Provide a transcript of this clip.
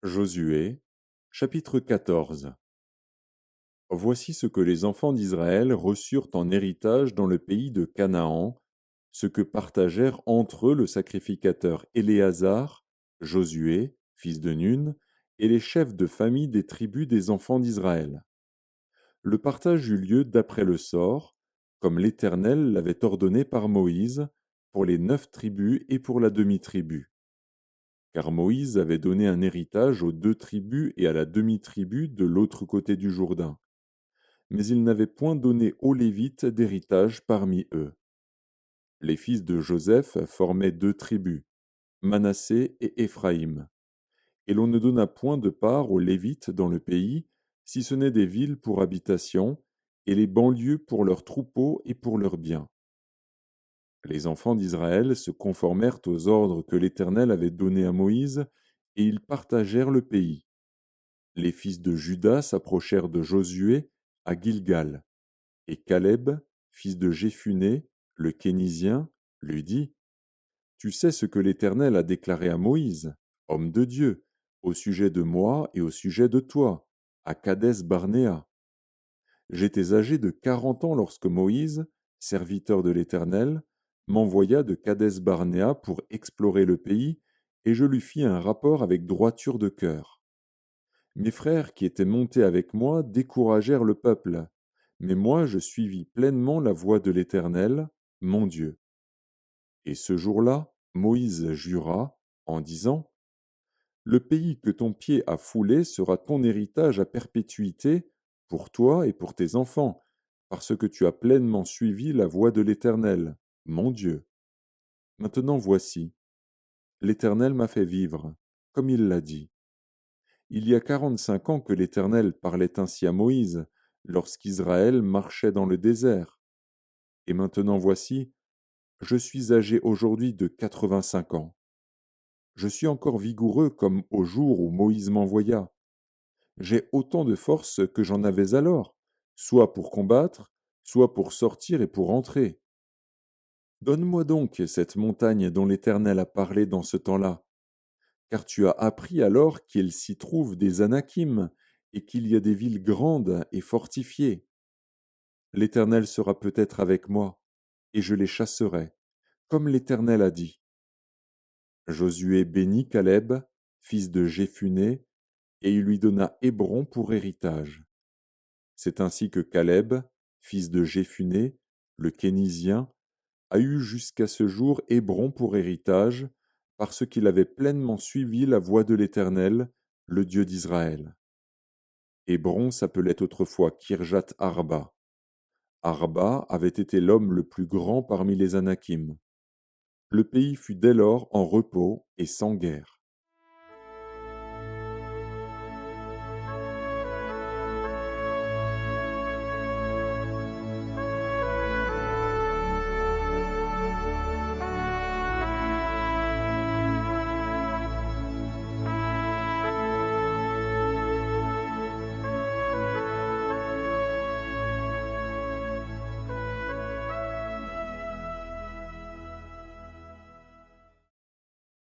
Josué, chapitre 14. Voici ce que les enfants d'Israël reçurent en héritage dans le pays de Canaan, ce que partagèrent entre eux le sacrificateur Éléazar, Josué, fils de Nun, et les chefs de famille des tribus des enfants d'Israël. Le partage eut lieu d'après le sort, comme l'Éternel l'avait ordonné par Moïse, pour les 9 tribus et pour la demi-tribu. Car Moïse avait donné un héritage aux 2 tribus et à la demi-tribu de l'autre côté du Jourdain. Mais il n'avait point donné aux Lévites d'héritage parmi eux. Les fils de Joseph formaient 2 tribus, Manassé et Éphraïm. Et l'on ne donna point de part aux Lévites dans le pays, si ce n'est des villes pour habitation, et les banlieues pour leurs troupeaux et pour leurs biens. Les enfants d'Israël se conformèrent aux ordres que l'Éternel avait donnés à Moïse, et ils partagèrent le pays. Les fils de Juda s'approchèrent de Josué à Gilgal, et Caleb, fils de Jéphuné, le Kénizien, lui dit: Tu sais ce que l'Éternel a déclaré à Moïse, homme de Dieu, au sujet de moi et au sujet de toi, à Kadès Barnéa. J'étais âgé de 40 ans lorsque Moïse, serviteur de l'Éternel, m'envoya de Kadès Barnéa pour explorer le pays, et je lui fis un rapport avec droiture de cœur. Mes frères qui étaient montés avec moi découragèrent le peuple, mais moi je suivis pleinement la voie de l'Éternel, mon Dieu. Et ce jour-là, Moïse jura, en disant: Le pays que ton pied a foulé sera ton héritage à perpétuité, pour toi et pour tes enfants, parce que tu as pleinement suivi la voie de l'Éternel, mon Dieu. Maintenant voici, l'Éternel m'a fait vivre, comme il l'a dit. Il y a 45 ans que l'Éternel parlait ainsi à Moïse, lorsqu'Israël marchait dans le désert. Et maintenant voici, je suis âgé aujourd'hui de 85 ans. Je suis encore vigoureux comme au jour où Moïse m'envoya. J'ai autant de force que j'en avais alors, soit pour combattre, soit pour sortir et pour entrer. Donne-moi donc cette montagne dont l'Éternel a parlé dans ce temps-là, car tu as appris alors qu'il s'y trouve des Anakim, et qu'il y a des villes grandes et fortifiées. L'Éternel sera peut-être avec moi, et je les chasserai, comme l'Éternel a dit. Josué bénit Caleb, fils de Jéphuné, et il lui donna Hébron pour héritage. C'est ainsi que Caleb, fils de Jéphuné, le Kénizien, a eu jusqu'à ce jour Hébron pour héritage, parce qu'il avait pleinement suivi la voie de l'Éternel, le Dieu d'Israël. Hébron s'appelait autrefois Kirjat Arba. Arba avait été l'homme le plus grand parmi les Anakim. Le pays fut dès lors en repos et sans guerre.